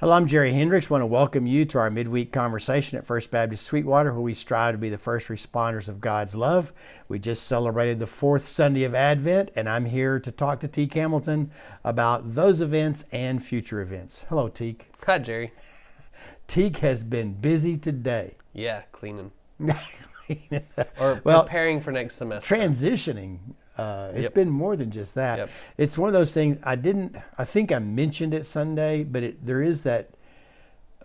Hello, I'm Jerry Hendricks. I want to welcome you to our midweek conversation at First Baptist Sweetwater, where we strive to be the first responders of God's love. We just celebrated the fourth Sunday of Advent, and I'm here to talk to Teak Hamilton about those events and future events. Hello, Teak. Hi, Jerry. Teak has been busy today. Yeah, cleaning. Cleaning. Or preparing for next semester. Transitioning. It's Yep. been more than just that. Yep. It's one of those things I think I mentioned it Sunday, but there is that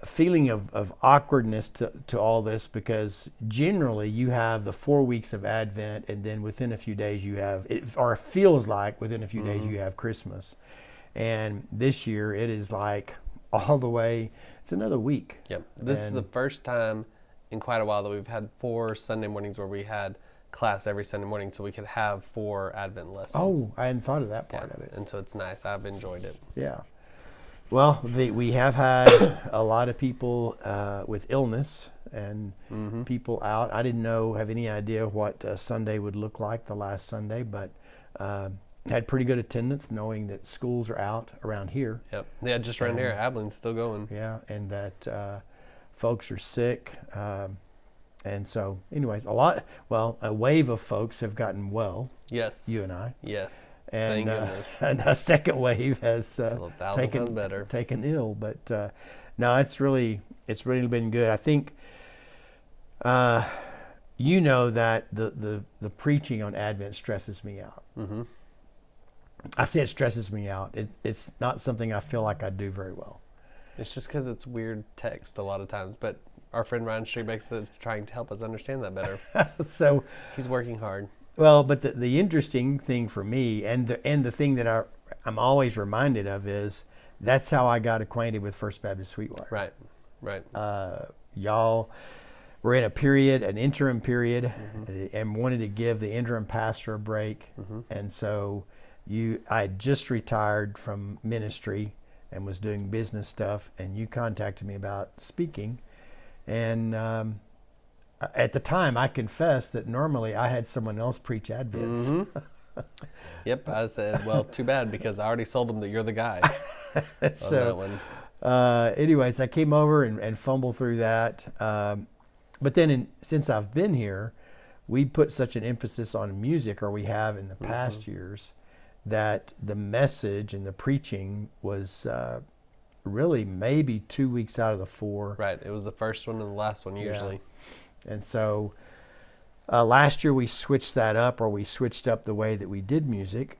feeling of awkwardness to all this, because generally you have the 4 weeks of Advent, and then within a few days you have, or it feels like within a few days you have Christmas. And this year it is like all the way, it's another week. Yep. This is the first time in quite a while that we've had 4 Sunday mornings where we had class every Sunday morning, so we could have 4 Advent lessons. Oh, I hadn't thought of that part of it. And so it's nice. I've enjoyed it. Yeah. Well, we have had a lot of people with illness and people out. I didn't have any idea what Sunday would look like the last Sunday, but had pretty good attendance, knowing that schools are out around here. Yep. Yeah, just around here. Abilene's still going. Yeah, and that folks are sick. And so, anyways, a wave of folks have gotten well. Yes. You and I. Yes. And, Thank goodness. And a second wave has taken ill. But no, it's really been good. I think that the preaching on Advent stresses me out. Mm-hmm. I say it stresses me out. It's not something I feel like I do very well. It's just because it's weird text a lot of times, but our friend Ryan Streetbeck is trying to help us understand that better. So he's working hard. Well, but the interesting thing for me, and the thing that I'm always reminded of, is that's how I got acquainted with First Baptist Sweetwater. Right. Y'all were in an interim period, and wanted to give the interim pastor a break, and so I had just retired from ministry and was doing business stuff, and you contacted me about speaking. And at the time, I confessed that normally I had someone else preach Advents. Yep, I said, well, too bad, because I already sold them that you're the guy so, on that one. Anyways, I came over and fumbled through that. But then since I've been here, we put such an emphasis on music, or we have in the past years, that the message and the preaching was really maybe 2 weeks out of the 4. Right. It was the first one and the last one usually. Yeah. And so last year we switched that up, or we switched up the way that we did music,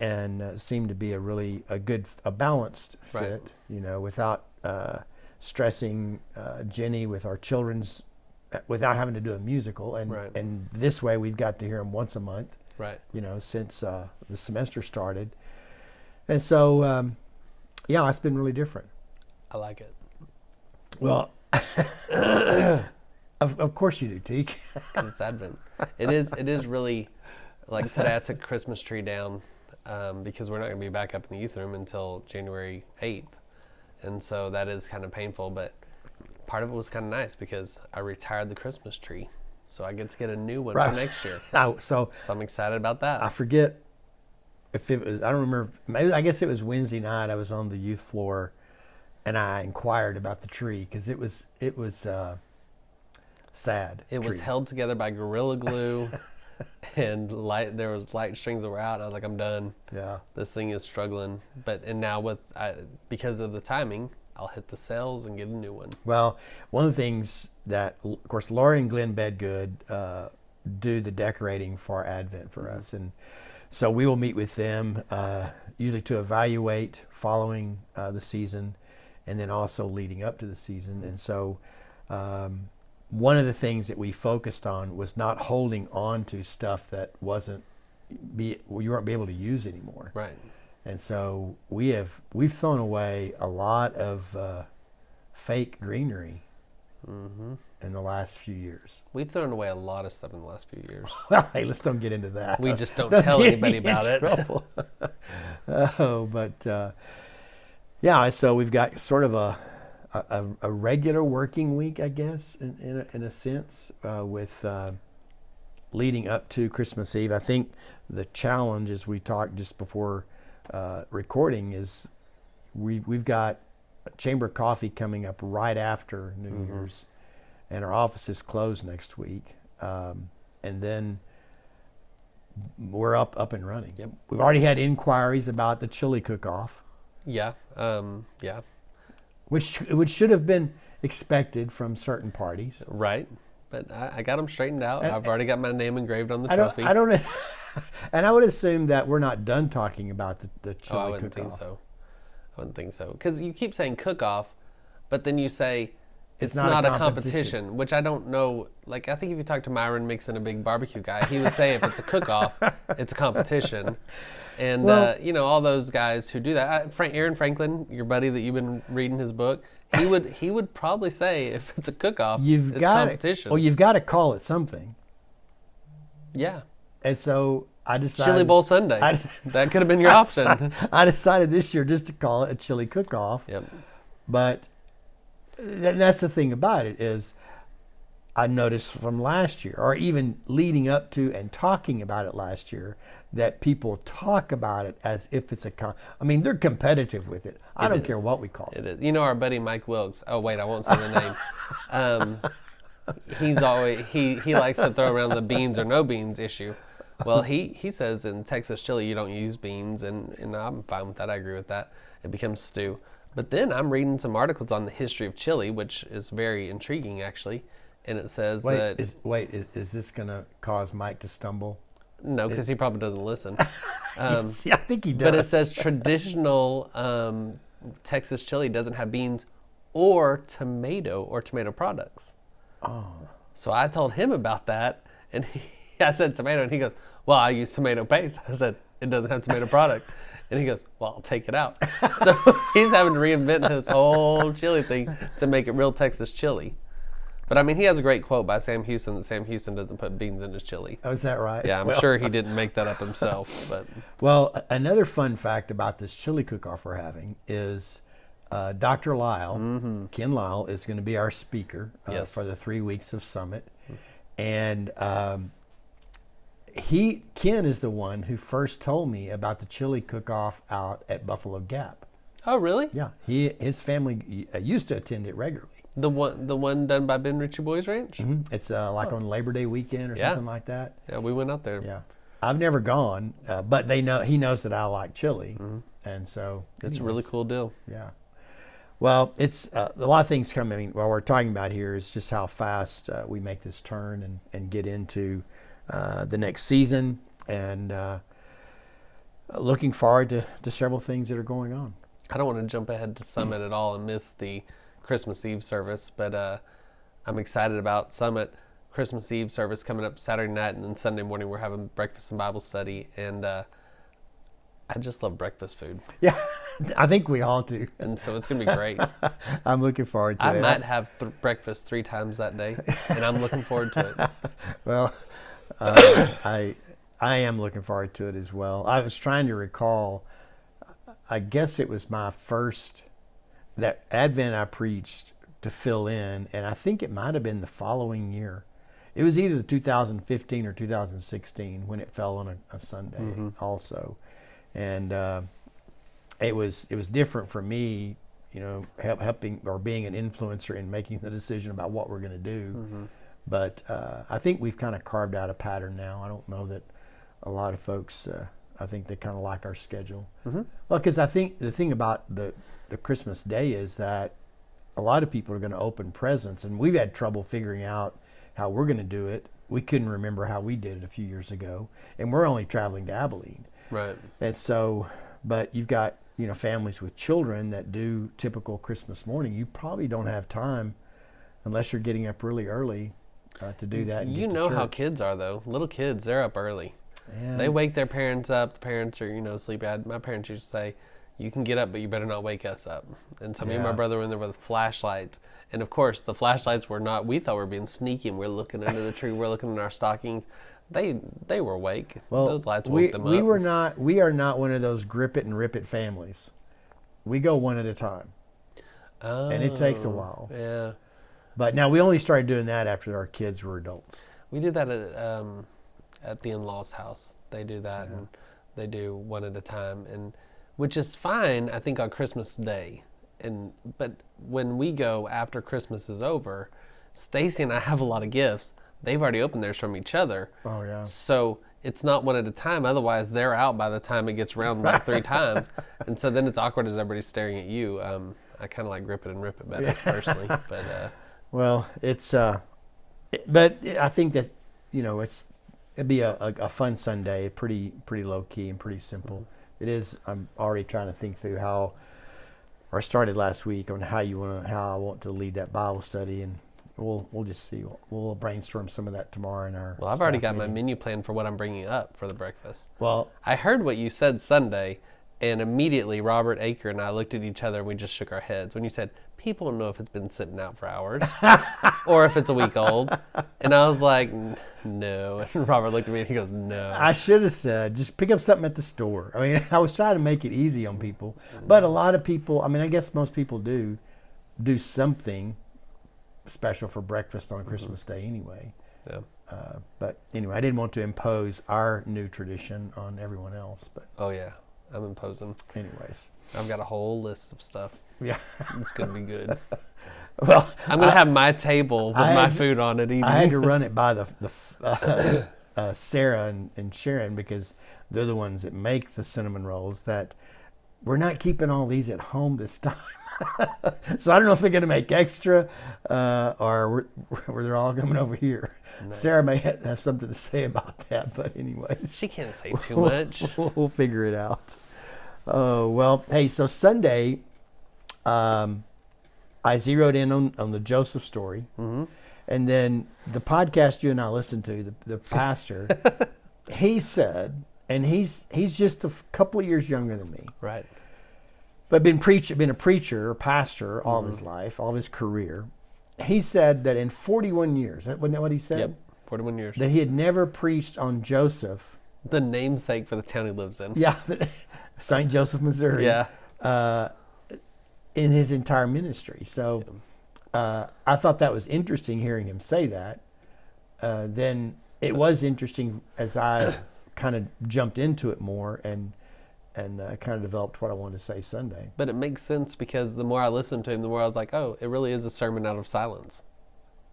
and seemed to be a balanced fit, without stressing Jenny with our children's, without having to do a musical. And this way we've got to hear them once a month. Right. Since the semester started. And so it's been really different. I like it. Well, of course you do, Teak. It's Advent. It is really, like today I took a Christmas tree down because we're not going to be back up in the youth room until January 8th. And so that is kind of painful, but part of it was kind of nice because I retired the Christmas tree. So I get to get a new one for next year. So I'm excited about that. I forget if it was, I don't remember, I guess it was Wednesday night. I was on the youth floor and I inquired about the tree because it was sad. It was held together by Gorilla Glue and there was light strings that were out. I was like, I'm done. Yeah. This thing is struggling. And now because of the timing, I'll hit the sales and get a new one. Well, one of the things that, of course, Lori and Glenn Bedgood do the decorating for Advent for us. And so we will meet with them usually to evaluate following the season and then also leading up to the season. And so one of the things that we focused on was not holding on to stuff that you weren't be able to use anymore. Right. And so we've thrown away a lot of fake greenery in the last few years. We've thrown away a lot of stuff in the last few years. Well, hey, let's don't get into that. We just don't tell anybody about it. So we've got sort of a regular working week, I guess, in a sense, with leading up to Christmas Eve. I think the challenge, as we talked just before recording, is we've got Chamber of Coffee coming up right after New Year's, and our office is closed next week. And then we're up and running. Yep. We've already had inquiries about the chili cook-off. Yeah. Yeah. Which should have been expected from certain parties. Right. But I got them straightened out. I've already got my name engraved on the trophy. I don't and I would assume that we're not done talking about the chili I wouldn't cook-off. think so. I wouldn't think so. Because you keep saying cook-off, but then you say it's not a competition, which I don't know. Like, I think if you talk to Myron Mixon, a big barbecue guy, he would say if it's a cook-off, it's a competition. And, Well, all those guys who do that. Aaron Franklin, your buddy that you've been reading his book, he would probably say if it's a cook-off, it's competition. Well, you've got to call it something. Yeah. And so I decided... Chili Bowl Sunday. That could have been your option. I decided this year just to call it a chili cook-off. Yep. But that's the thing about it is I noticed from last year, or even leading up to and talking about it last year, that people talk about it as if it's they're competitive with it. I don't care what we call it. It is. Our buddy Mike Wilkes. Oh wait, I won't say the name. He's always he likes to throw around the beans or no beans issue. Well, he says in Texas chili you don't use beans, and I'm fine with that. I agree with that. It becomes stew. But then I'm reading some articles on the history of chili, which is very intriguing actually, and it says is this going to cause Mike to stumble? No, because he probably doesn't listen. I think he does. But it says traditional Texas chili doesn't have beans or tomato products. Oh. So I told him about that, and I said tomato, and he goes, well, I use tomato paste. I said, it doesn't have tomato products. And he goes, well, I'll take it out. So he's having to reinvent his whole chili thing to make it real Texas chili. But he has a great quote by Sam Houston that Sam Houston doesn't put beans in his chili. Oh, is that right? Yeah, I'm sure he didn't make that up himself. But well, another fun fact about this chili cook-off we're having is Dr. Lyle, Ken Lyle, is going to be our speaker for the 3 weeks of Summit. And Ken is the one who first told me about the chili cook-off out at Buffalo Gap. Oh, really? Yeah, his family used to attend it regularly. The one done by Ben Ritchie Boys Ranch? Mm-hmm. It's on Labor Day weekend or something like that. Yeah, we went out there. Yeah, I've never gone, but he knows that I like chili, and so it's a really cool deal. Yeah. Well, it's a lot of things coming. What we're talking about here is just how fast we make this turn and get into the next season, and looking forward to several things that are going on. I don't want to jump ahead to Summit at all and miss the Christmas Eve service, but I'm excited about Summit. Christmas Eve service coming up Saturday night, and then Sunday morning we're having breakfast and Bible study, and I just love breakfast food. Yeah, I think we all do. And so it's going to be great. I'm looking forward to it. I might have breakfast 3 times that day, and I'm looking forward to it. Well, I am looking forward to it as well. I was trying to recall, I guess it was my first, that Advent I preached to fill in, and I think it might have been the following year. It was either 2015 or 2016 when it fell on a Sunday also. And it was different for me, helping or being an influencer in making the decision about what we're going to do. But I think we've kind of carved out a pattern now. I don't know that a lot of folks, I think they kind of like our schedule. Well, because I think the thing about the Christmas day is that a lot of people are going to open presents, and we've had trouble figuring out how we're going to do it. We couldn't remember how we did it a few years ago, and we're only traveling to Abilene. Right. And so, but you've got, families with children that do typical Christmas morning. You probably don't have time unless you're getting up really early to do that. And you get to know how church. kids are, though. Little kids, they're up early. Yeah. They wake their parents up. The parents are, sleepy. My parents used to say, you can get up, but you better not wake us up. And so me and my brother were in there with flashlights. And of course, the flashlights were not, we thought we were being sneaky, and we're looking under the tree, we're looking in our stockings. They were awake. Well, those lights woke them up. We are not one of those grip it and rip it families. We go one at a time. Oh, and it takes a while. Yeah. But now we only started doing that after our kids were adults. We do that at the in-laws' house. They do that, and they do one at a time, and which is fine, I think, on Christmas Day. but when we go after Christmas is over, Stacy and I have a lot of gifts. They've already opened theirs from each other. Oh, yeah. So it's not one at a time. Otherwise, they're out by the time it gets around like 3 times. And so then it's awkward as everybody's staring at you. I kind of like grip it and rip it better personally. But well, it's but I think that it'd be a fun Sunday, pretty low key and pretty simple. It is. I'm already trying to think through how, or I started last week on how I want to lead that Bible study, and we'll just see. We'll brainstorm some of that tomorrow in our. Well, I've already got my menu planned for what I'm bringing up for the breakfast. Well, I heard what you said Sunday, and immediately Robert Aker and I looked at each other and we just shook our heads when you said, people don't know if it's been sitting out for hours or if it's a week old. And I was like, no. And Robert looked at me and he goes, no. I should have said, just pick up something at the store. I mean, I was trying to make it easy on people. But a lot of people, I mean, I guess most people do something special for breakfast on Christmas Day anyway. Yeah. But anyway, I didn't want to impose our new tradition on everyone else. But oh, yeah. I'm imposing. Anyways. I've got a whole list of stuff. Yeah. It's going to be good. Well, I'm going to have my table with my food on it eating. I had to run it by the Sarah and Sharon, because they're the ones that make the cinnamon rolls, that we're not keeping all these at home this time. So I don't know if they're going to make extra or they're all coming over here. Nice. Sarah may have something to say about that, but anyways. She can't say too much. We'll figure it out. Oh, well, hey, so Sunday, I zeroed in on the Joseph story. Mm-hmm. And then the podcast you and I listened to, the pastor, he said, and he's just a couple of years younger than me. Right. But been a preacher or pastor all of his life, all of his career. He said that in 41 years, wasn't that what he said? Yep, 41 years. That he had never preached on Joseph. The namesake for the town he lives in. Yeah, St. Joseph, Missouri. Yeah. In his entire ministry. So I thought that was interesting hearing him say that. Then it was interesting as I kind of jumped into it more and kind of developed what I wanted to say Sunday. But it makes sense, because the more I listened to him, the more I was like, oh, it really is a sermon out of silence.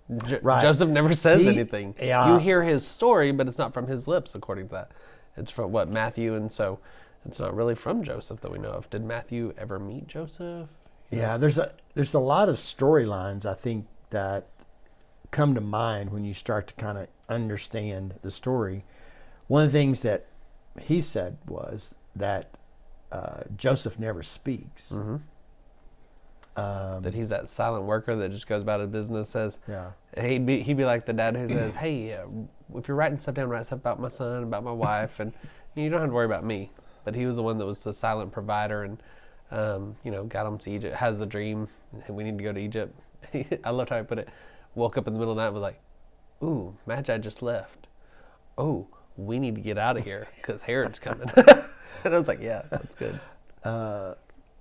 Right. Joseph never says anything. Yeah. You hear his story, but it's not from his lips, according to that. It's from Matthew, and so it's not really from Joseph that we know of. Did Matthew ever meet Joseph? Yeah, there's a lot of storylines, I think, that come to mind when you start to kind of understand the story. One of the things that he said was that Joseph never speaks. Mm-hmm. That he's that silent worker that just goes about his business. Says, yeah. He'd be like the dad who says, hey, if you're writing stuff down, write stuff about my son, about my wife, and you don't have to worry about me. But he was the one that was the silent provider, and got him to Egypt. Has the dream, we need to go to Egypt. I loved how I put it. Woke up in the middle of the night and was like, ooh, Magi just left. Oh, we need to get out of here because Herod's coming. And I was like, yeah, that's good.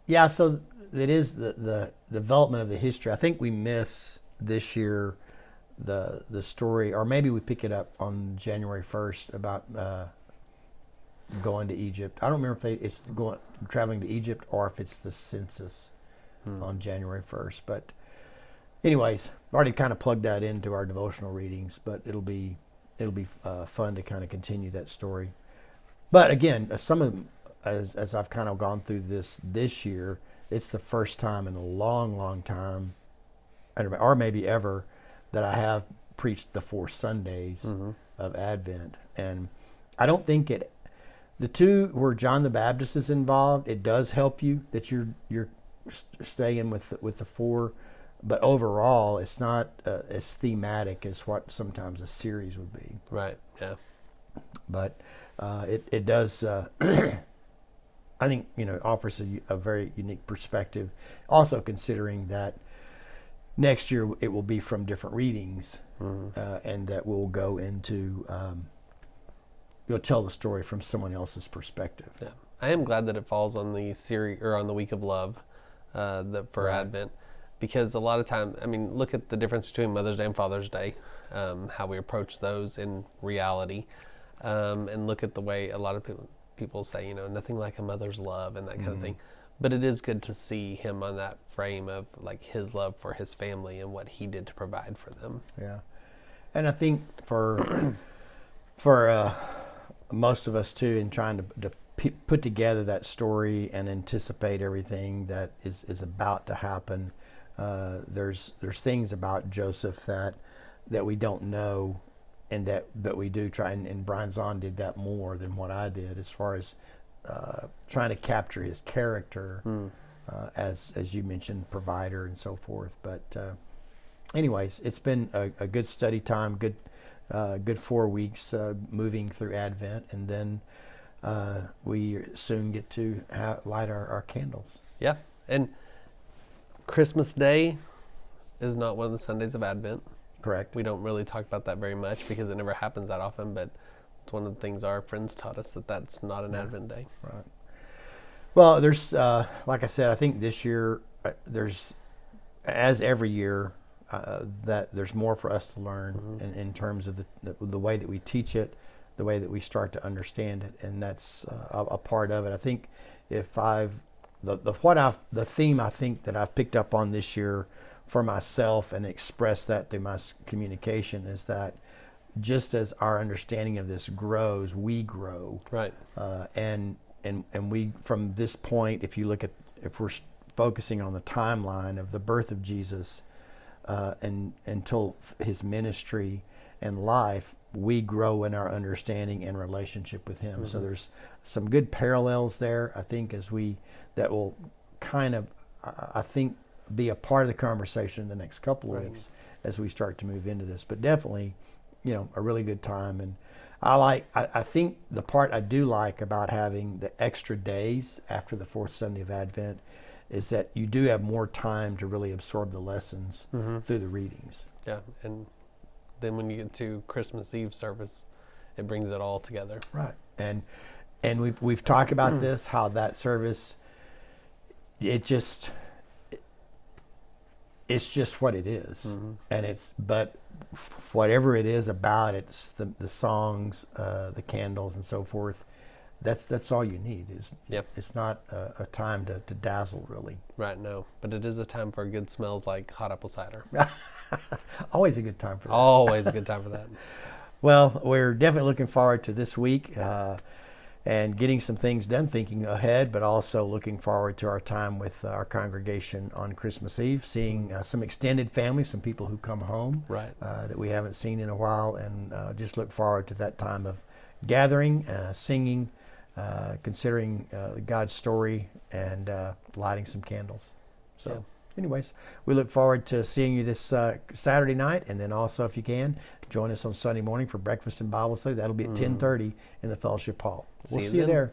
Yeah, so it is the development of the history. I think we miss this year the story, or maybe we pick it up on January 1st about going to Egypt. I don't remember if it's traveling to Egypt or if it's the census on January 1st. But anyways, I've already kind of plugged that into our devotional readings, but it'll be fun to kind of continue that story. But again, some of them, as I've kind of gone through this year, it's the first time in a long time, or maybe ever, that I have preached the 4 Sundays of Advent. And I don't think the two where John the Baptist is involved, it does help you that you're staying with the 4, but overall it's not as thematic as what sometimes a series would be. Right. Yeah. But it does. I think offers a very unique perspective. Also considering that next year it will be from different readings, and that we'll go into. You'll tell the story from someone else's perspective. Yeah, I am glad that it falls on the series or on the week of love, for Advent, because a lot of time, look at the difference between Mother's Day and Father's Day, how we approach those in reality, and look at the way a lot of people say, nothing like a mother's love and that kind of thing. But it is good to see him on that frame of like his love for his family and what he did to provide for them. Yeah, and I think for most of us too, in trying to put together that story and anticipate everything that is about to happen, there's things about Joseph that we don't know, and that we do try. And Brian Zahn did that more than what I did, as far as trying to capture his character, as you mentioned, provider and so forth. But anyways, it's been a good study time, good 4 weeks moving through Advent, and then we soon get to light our candles. Yeah, and Christmas Day is not one of the Sundays of Advent. Correct. We don't really talk about that very much because it never happens that often, but it's one of the things our friends taught us, that's not an Advent day. Right. Well, there's, like I said, I think this year there's, as every year, that there's more for us to learn in terms of the way that we teach it, the way that we start to understand it, and that's a part of it. I think if the theme I think that I've picked up on this year for myself and expressed that through my communication is that just as our understanding of this grows, we grow. Right. And we, from this point, if we're focusing on the timeline of the birth of Jesus and until his ministry and life, we grow in our understanding and relationship with him. So there's some good parallels there, I think, that will kind of, I think, be a part of the conversation in the next couple of weeks as we start to move into this. But definitely, a really good time. And I think the part I do like about having the extra days after the fourth Sunday of Advent is that you do have more time to really absorb the lessons through the readings. Yeah, and then when you get to Christmas Eve service, it brings it all together. Right. And we've talked about this, how that service, it's just what it is. And but whatever it is about it, it's the songs, the candles and so forth, that's all you need. It's not a time to dazzle, really. Right, no. But it is a time for good smells like hot apple cider. Always a good time for that. Always a good time for that. Well, we're definitely looking forward to this week and getting some things done, thinking ahead, but also looking forward to our time with our congregation on Christmas Eve, seeing some extended families, some people who come home that we haven't seen in a while, and just look forward to that time of gathering, singing, considering God's story, and lighting some candles. So anyways, we look forward to seeing you this Saturday night, and then also, if you can, join us on Sunday morning for breakfast and Bible study. That'll be at 10:30 in the fellowship hall. We'll see you there.